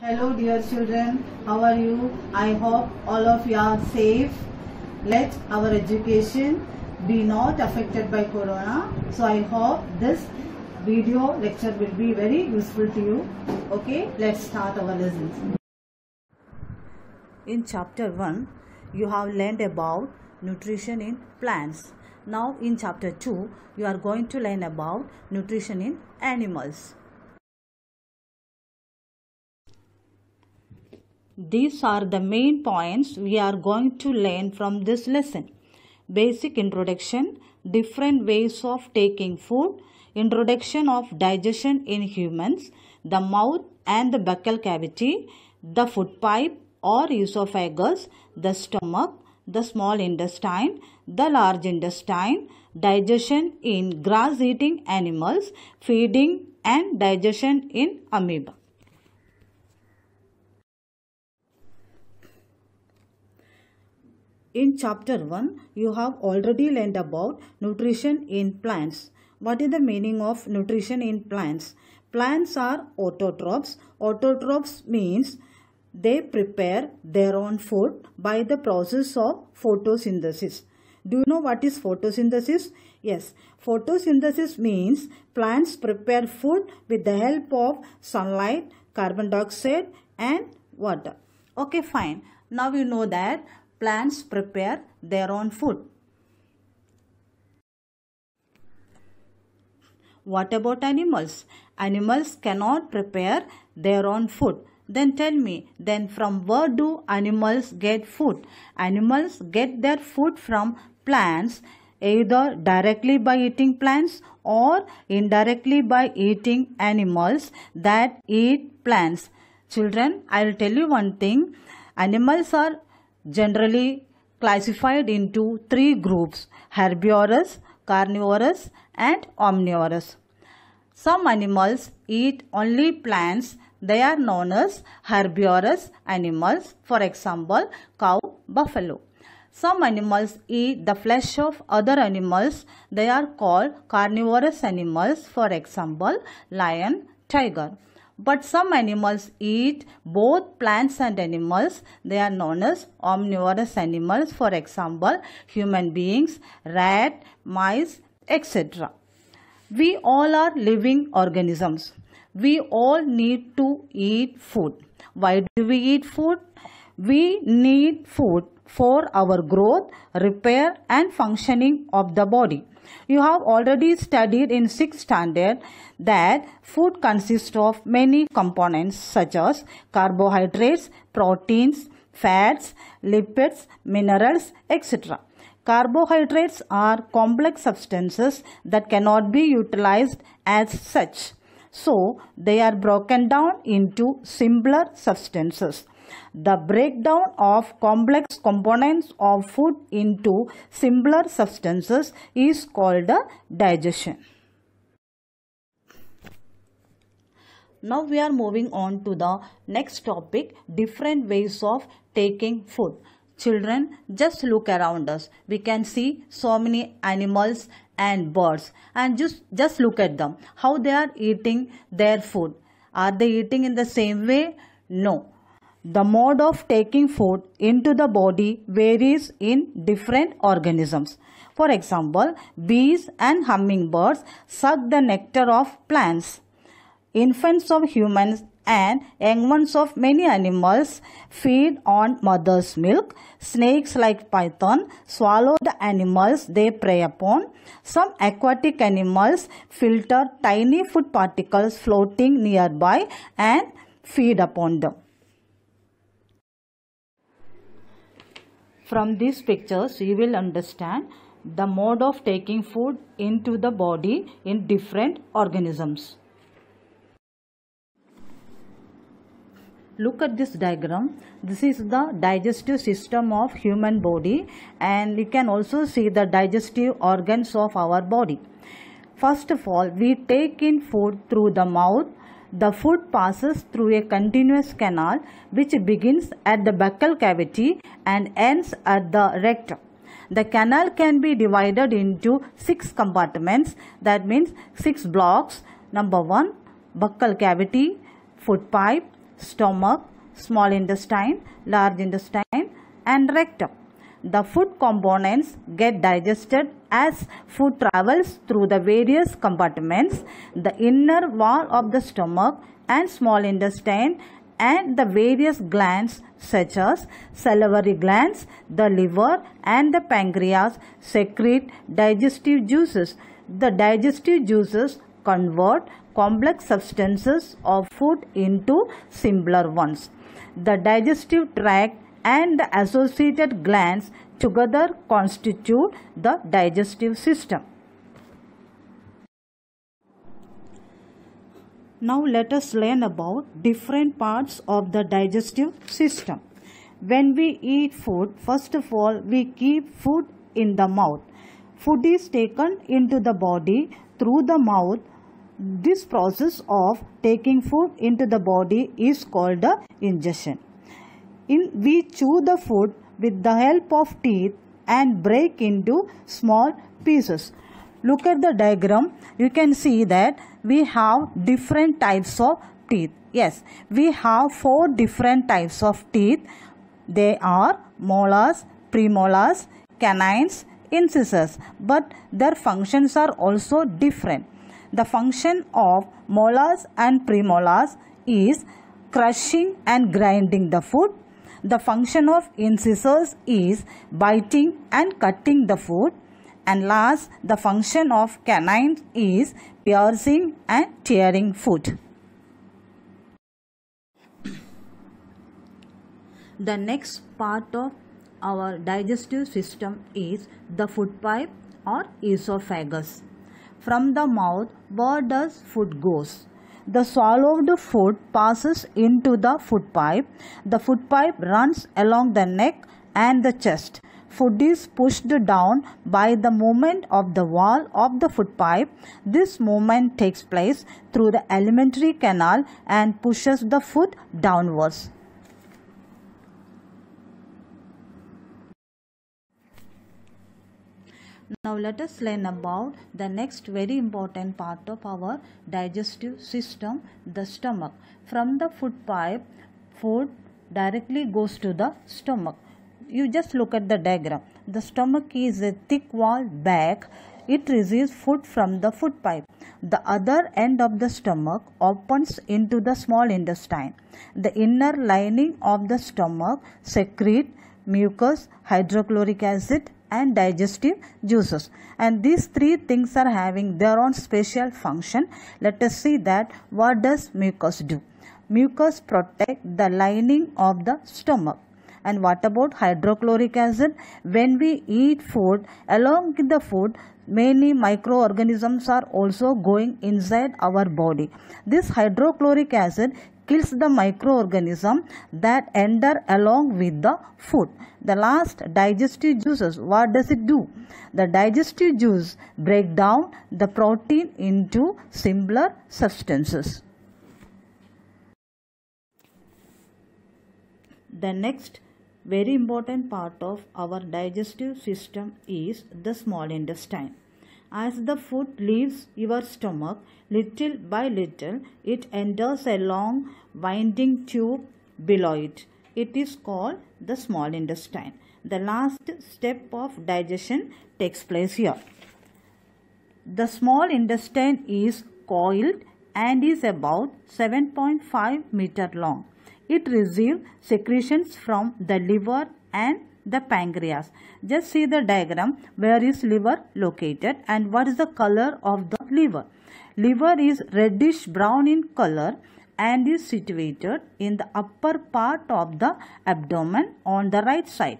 Hello dear children, how are you? I hope all of you are safe. Let our education be not affected by corona. So I hope this video lecture will be very useful to you. Okay, let's start our lessons. In chapter 1, you have learned about nutrition in plants. Now in chapter 2, you are going to learn about nutrition in animals. These are the main points we are going to learn from this lesson. Basic introduction, different ways of taking food, introduction of digestion in humans, the mouth and the buccal cavity, the food pipe or esophagus, the stomach, the small intestine, the large intestine, digestion in grass-eating animals, feeding and digestion in amoeba. In chapter 1, you have already learned about nutrition in plants. What is the meaning of nutrition in plants? Plants are autotrophs. Autotrophs means they prepare their own food by the process of photosynthesis. Do you know what is photosynthesis? Yes, photosynthesis means plants prepare food with the help of sunlight, carbon dioxide and water. Okay, fine. Now you know that plants prepare their own food. What about animals? Animals cannot prepare their own food. Then tell me, then from where do animals get food? Animals get their food from plants, either directly by eating plants or indirectly by eating animals that eat plants. Children, I will tell you one thing. Animals are generally classified into three groups: herbivorous, carnivorous and omnivorous. Some animals eat only plants. They are known as herbivorous animals. For example, cow, buffalo. Some animals eat the flesh of other animals. They are called carnivorous animals. For example, lion, tiger. But some animals eat both plants and animals. They are known as omnivorous animals. For example, human beings, rat, mice, etc. We all are living organisms. We all need to eat food. Why do we eat food? We need food for our growth, repair and functioning of the body. You have already studied in 6th standard that food consists of many components such as carbohydrates, proteins, fats, lipids, minerals, etc. Carbohydrates are complex substances that cannot be utilized as such. So, they are broken down into simpler substances. The breakdown of complex components of food into simpler substances is called digestion. Now we are moving on to the next topic, different ways of taking food. Children, just look around us. We can see so many animals and birds, and just look at them, how they are eating their food. Are they eating in the same way? No. The mode of taking food into the body varies in different organisms. For example, bees and hummingbirds suck the nectar of plants. Infants of humans and young ones of many animals feed on mother's milk. Snakes like python swallow the animals they prey upon. Some aquatic animals filter tiny food particles floating nearby and feed upon them. From these pictures, you will understand the mode of taking food into the body in different organisms. Look at this diagram. This is the digestive system of human body, and you can also see the digestive organs of our body. First of all, we take in food through the mouth. The food passes through a continuous canal which begins at the buccal cavity and ends at the rectum. The canal can be divided into 6 compartments. That means 6 blocks. Number 1, buccal cavity, food pipe, stomach, small intestine, large intestine and rectum. The food components get digested as food travels through the various compartments, the inner wall of the stomach and small intestine, and the various glands such as salivary glands, the liver and the pancreas secrete digestive juices. The digestive juices convert complex substances of food into simpler ones. The digestive tract and the associated glands together constitute the digestive system. Now let us learn about different parts of the digestive system. When we eat food, first of all, we keep food in the mouth. Food is taken into the body through the mouth. This process of taking food into the body is called the ingestion. We chew the food with the help of teeth and break into small pieces. Look at the diagram. You can see that we have different types of teeth. Yes, we have 4 different types of teeth. They are molars, premolars, canines, incisors, but their functions are also different. The function of molars and premolars is crushing and grinding the food. The function of incisors is biting and cutting the food. And last, the function of canines is piercing and tearing food. The next part of our digestive system is the food pipe or esophagus. From the mouth, where does food goes? The swallowed food passes into the food pipe. The food pipe runs along the neck and the chest. Food is pushed down by the movement of the wall of the food pipe. This movement takes place through the alimentary canal and pushes the food downwards. Now let us learn about the next very important part of our digestive system, the stomach. From the food pipe, food directly goes to the stomach. You just look at the diagram. The stomach is a thick walled bag. It receives food from the food pipe. The other end of the stomach opens into the small intestine. The inner lining of the stomach secretes mucus, hydrochloric acid and digestive juices, and these 3 things are having their own special function. Let us see that what does mucus do. Mucus protect the lining of the stomach. And what about hydrochloric acid? When we eat food, along with the food, many microorganisms are also going inside our body. This hydrochloric acid kills the microorganism that enter along with the food. The last, digestive juices, what does it do? The digestive juice break down the protein into simpler substances. The next very important part of our digestive system is the small intestine. As the food leaves your stomach, little by little, it enters a long winding tube below it. It is called the small intestine. The last step of digestion takes place here. The small intestine is coiled and is about 7.5 meters long. It receives secretions from the liver and the pancreas. Just see the diagram. Where is liver located and what is the color of the liver? Liver is reddish brown in color and is situated in the upper part of the abdomen on the right side.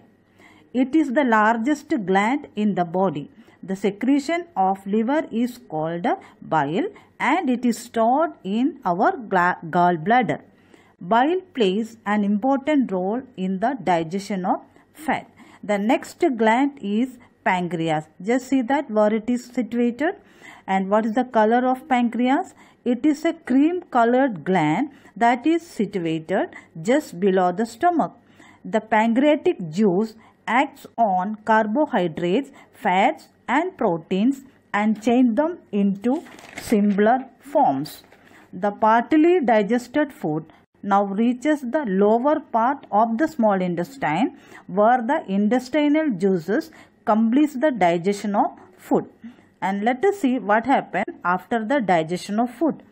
It is the largest gland in the body. The secretion of liver is called bile and it is stored in our gallbladder. Bile plays an important role in the digestion of fat. The next gland is pancreas. Just see that where it is situated. And what is the color of pancreas? It is a cream colored gland that is situated just below the stomach. The pancreatic juice acts on carbohydrates, fats and proteins and change them into simpler forms. The partly digested food now reaches the lower part of the small intestine, where the intestinal juices completes the digestion of food. And let us see what happens after the digestion of food.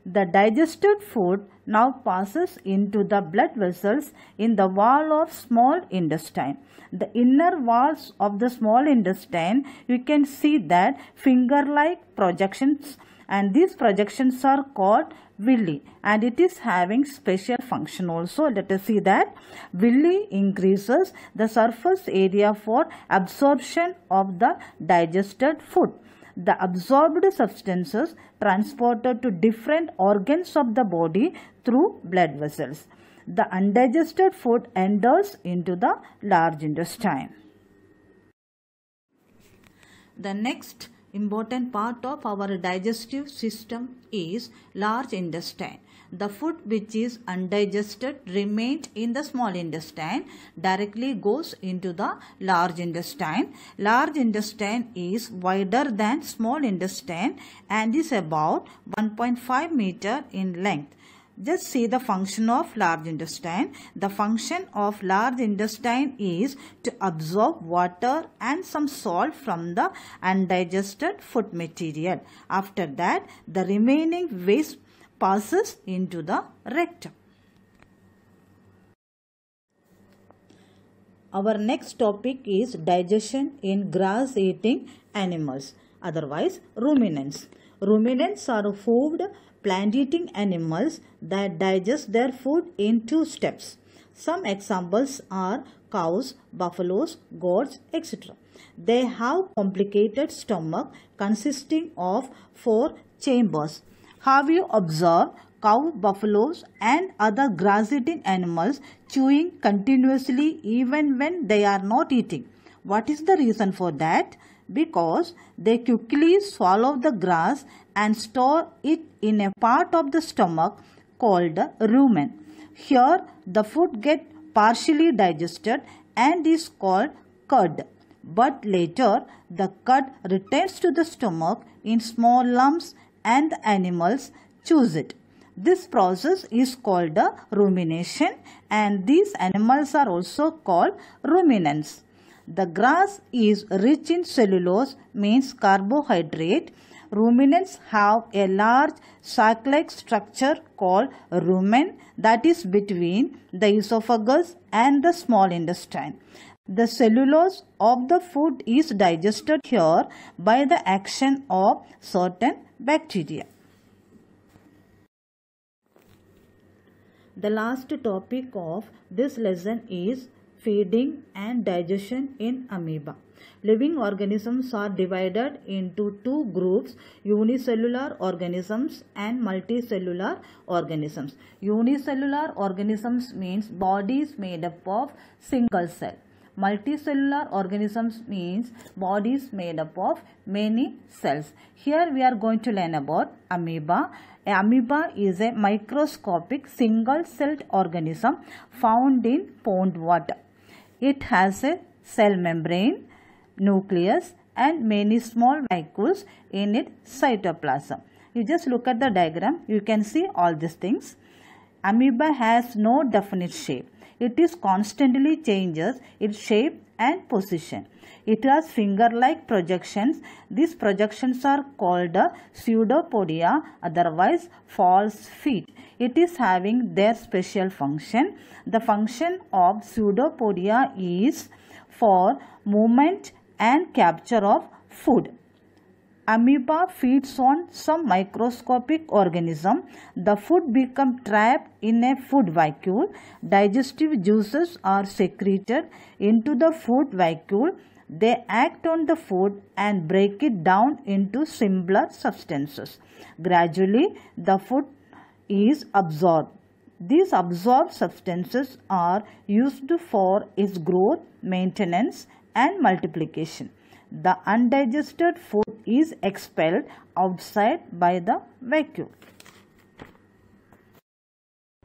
The digested food now passes into the blood vessels in the wall of small intestine. The inner walls of the small intestine, you can see that finger-like projections, and these projections are called villi, and it is having special function also. Let us see that villi increases the surface area for absorption of the digested food. The absorbed substances transported to different organs of the body through blood vessels. The undigested food enters into the large intestine. The next important part of our digestive system is large intestine. The food which is undigested remained in the small intestine directly goes into the large intestine. Large intestine is wider than small intestine and is about 1.5 meter in length. Just see the function of large intestine. The function of large intestine is to absorb water and some salt from the undigested food material. After that, the remaining waste passes into the rectum. Our next topic is digestion in grass-eating animals, otherwise ruminants. Ruminants are hoofed plant-eating animals that digest their food in 2 steps. Some examples are cows, buffaloes, goats, etc. They have complicated stomach consisting of 4 chambers. Have you observed cow, buffaloes and other grass-eating animals chewing continuously even when they are not eating? What is the reason for that? Because they quickly swallow the grass and store it in a part of the stomach called the rumen. Here the food gets partially digested and is called cud. But later the cud returns to the stomach in small lumps and the animals chews it. This process is called the rumination, and these animals are also called ruminants. The grass is rich in cellulose, means carbohydrate. Ruminants have a large sac-like structure called rumen that is between the esophagus and the small intestine. The cellulose of the food is digested here by the action of certain bacteria. The last topic of this lesson is feeding and digestion in amoeba. Living organisms are divided into 2 groups, unicellular organisms and multicellular organisms. Unicellular organisms means bodies made up of single cell. Multicellular organisms means bodies made up of many cells. Here we are going to learn about amoeba. Amoeba is a microscopic single-celled organism found in pond water. It has a cell membrane, nucleus and many small vacuoles in its cytoplasm. You just look at the diagram, you can see all these things. Amoeba has no definite shape. It is constantly changes its shape and position. It has finger-like projections. These projections are called pseudopodia, otherwise false feet. It is having their special function. The function of pseudopodia is for movement and capture of food. Amoeba feeds on some microscopic organism. The food becomes trapped in a food vacuole. Digestive juices are secreted into the food vacuole. They act on the food and break it down into simpler substances. Gradually, the food is absorbed. These absorbed substances are used for its growth, maintenance, and multiplication. The undigested food is expelled outside by the vacuole.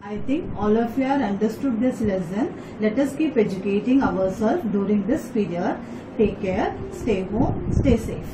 I think all of you have understood this lesson. Let us keep educating ourselves during this period. Take care, stay home, stay safe.